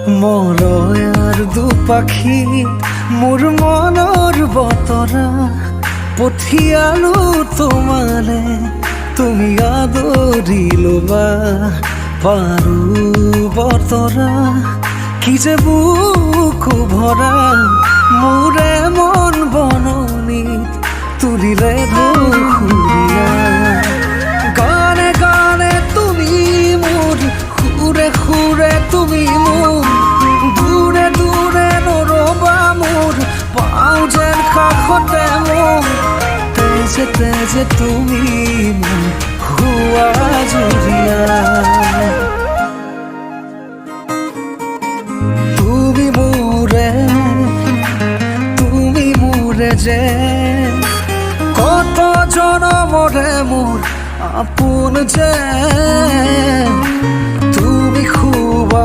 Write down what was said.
মৰয়াৰ দুপাখি মোৰ মনৰ বতৰা পঠিয়ালো তোমালে তুমি আদৰি ল'বা পাৰো বতৰা কি যে বুকু ভৰা মোৰে মন বননিত তুলিলে ধুৰীয়া গানে গানে তুমি মোৰ সুৰে সুৰে তুমি মোৰ দূৰে দূৰে নৰবা মোৰ পাওঁ যেন কাষতে মোৰ তেজে তেজে তুমি মোৰ হোৱা জুৰীয়া তুমি মোৰে যে কত জনমৰে মোৰ আপোন যে তুমি খুবা